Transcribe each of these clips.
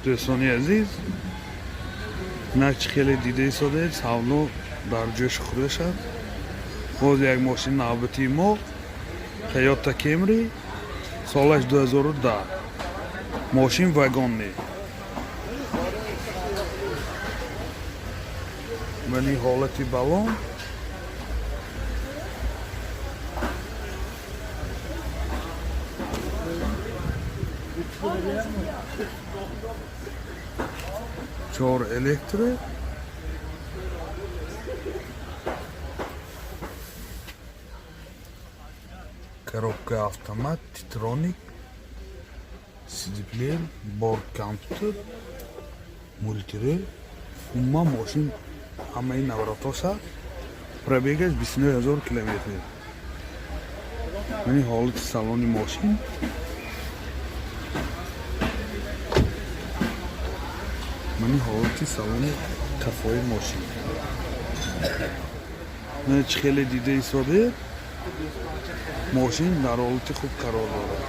دوستانی عزیز، نقش خیلی دیده ایستاده، سالنو در جوش خورده شد. باز یک ماشین نوبتی ما تویوتا کمری سالش 2010 ماشین واگن منی حالتی بالون چهار الکتره коробка автомат, титроник, CD-плеер, борд компьютер, мультирел, умма машин ҳамаи навратоша пробегаш 29 000 километр. Мани ҳолати салони машин мани ҳолати салони қафои машин мани чӣ хеле дида истоде ماشین در حالت خوب قرار دارد.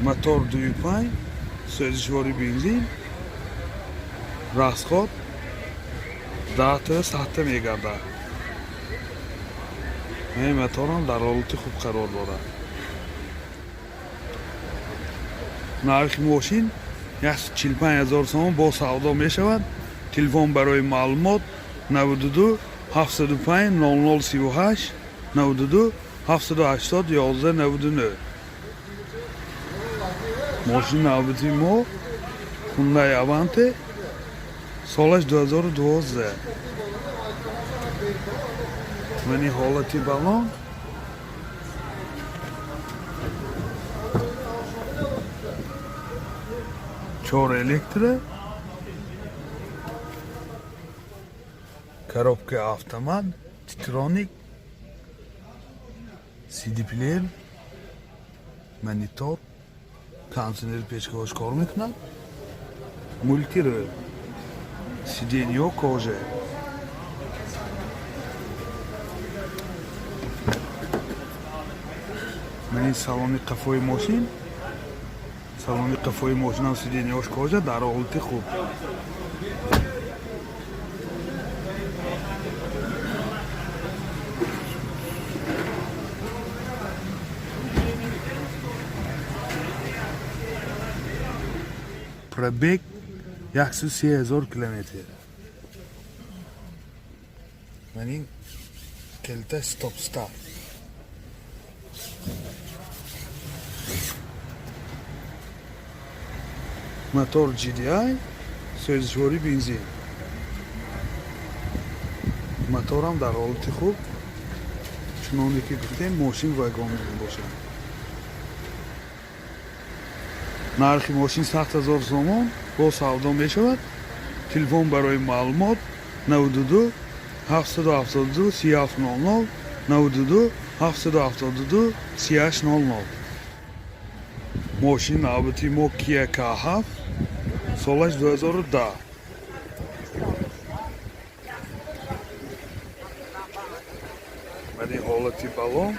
موتور 2.5 سوزشواری بنزین расход 10 تا 100 میگردد. این موتور هم در حالت خوب قرار دارد. نرخ ماشین 145,000 سوم با سودا می شود. تلفن برای معلومات 92 705 0038 92 780 1199. ماشین نوبتی ما Hyundai Avante سالش 2012. منی حالتی بالون چهار الکتره коробка автомат, титроник, CD-плеер, монитор, кондиционер печкааш кор мекунад, мультирел, сиденьё кожа. Мани салони қафои машин, салони қафои машинам сиденьёш кожа дар ҳолати хуб. Пробег 130,000 километр. Мани келта стоп-старт. Мотор GDI, сӯзишвори бензин. Моторам дар ҳолати хуб, чуноне ки гуфтем мошин вагон мебошад. нархи мошин 100,000 сомон бо савдо мешавад. Телефон барои маълумот 92 772 3700 92 772 3800. мошин навбати мо Kia K7 солаш 2010. мани ҳолати балон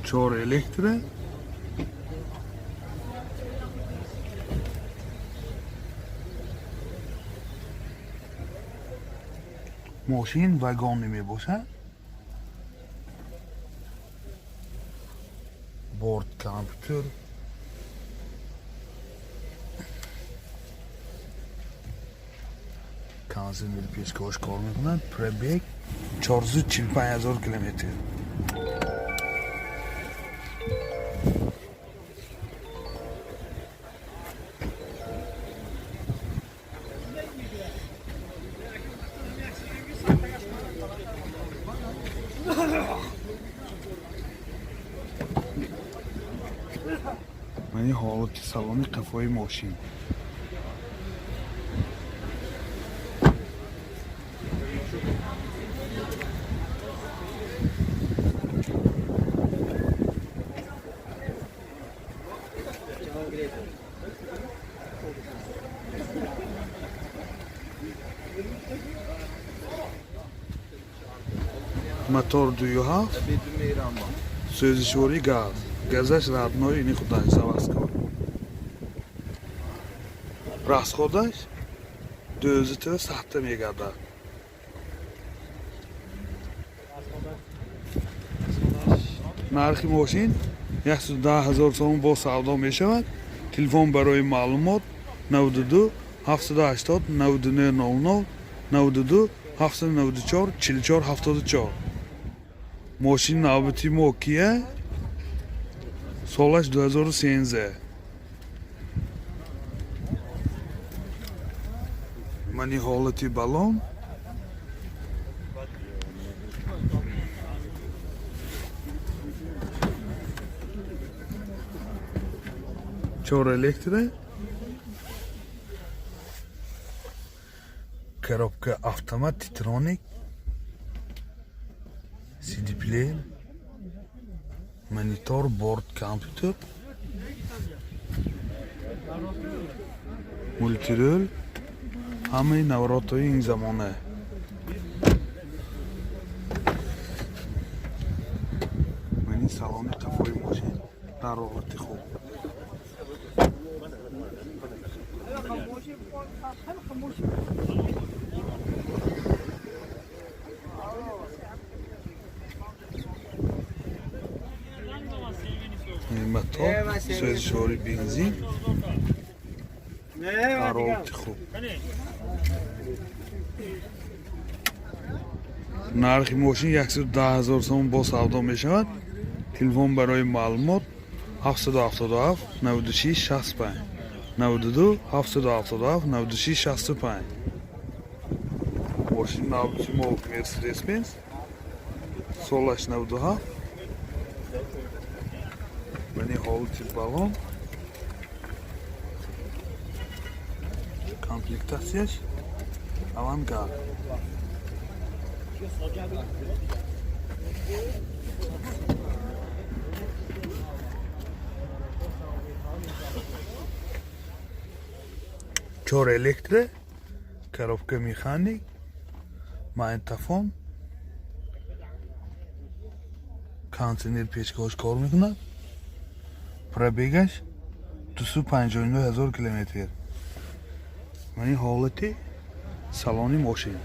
چهار الکتره ماشین واگن می باشد. борд компьютер кондиционер печкааш кор мекунад. пробег 445,000 километр. мани ҳолати салони қафои мошин Motor duyu hafт. So'zishvori gaz. Газаш родной ini Xudoy Savaskor. Расходаш 2100 мегада. нархи мошин 110000 сом бо савдо мешавад. Телефон барои маълумот 92 780 9900 92 794 44 74. мошини навбати мо Kia солаш 2013. мани ҳолати балон чор электро коробка автомат титроник CD player монитор борд компютер мультирол ҳамаи навротҳои ин замона мани салони қафои мошин дар ҳолати хуб мотор сӯзишвори бензин дар ҳолати хуб нархи мошин 110000 сом бо савдо мешавад. телефон барои маълумот 777 96 65 92 777 96 65. мошин навбати мо Mercedes Benz солаш 97. мани ҳолати балон комплектасияш авангард чор электро коробка механик магнитофон кондитсионер печкаҳош кор мекунад. пробегаш 259000 километр. мани ҳолати салони мошин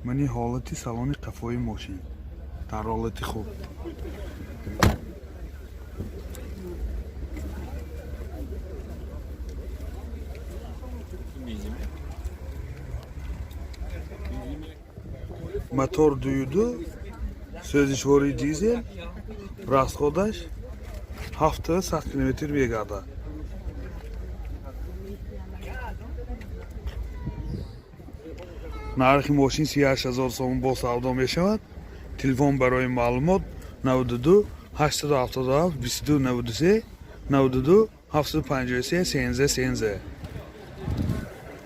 мани ҳолати салони қафои мошин дар ҳолати хуб мотор дуюду сӯзишвори дизел расходаш 700 км мегардад. нархи мошин 38000 сом бо савдо мешавад. телефон барои маълумот 92 877 22 93 92 753 13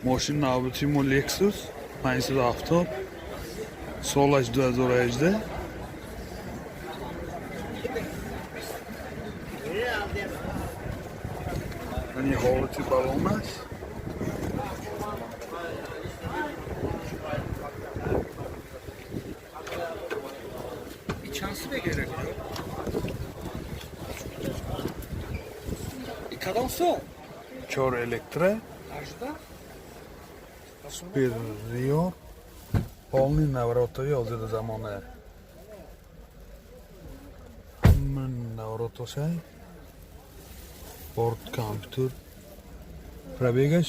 мошин навбати мо Lexus 570 солаш 2018. мани ҳолати балонаш чор электро супериор полни навротҳои ҳозири замона ҳама навротошай борд компютер пробегаш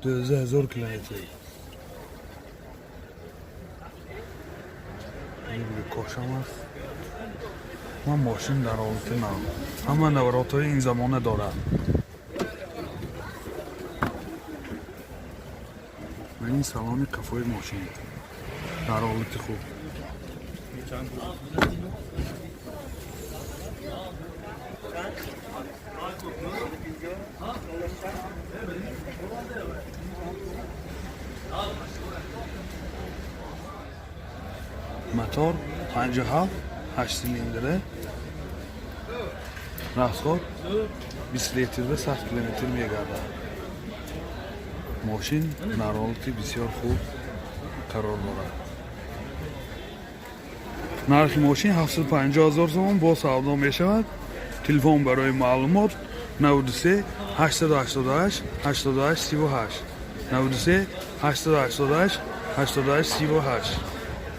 12000 километр. кошам аст ма мошин дар ҳолати нав ҳама навротҳои ин замона дорад. мани салони қафои мошин дар ҳолати хуб мотор 57 8 силиндра расход 20 литр 100 км мегардад. ماشین در حالت بسیار خوب قرار دارد. نرخ ماشین 750,000 تومان با سودا می شود. تلفن برای معلومات 93 888 88 38 93 888 88 38.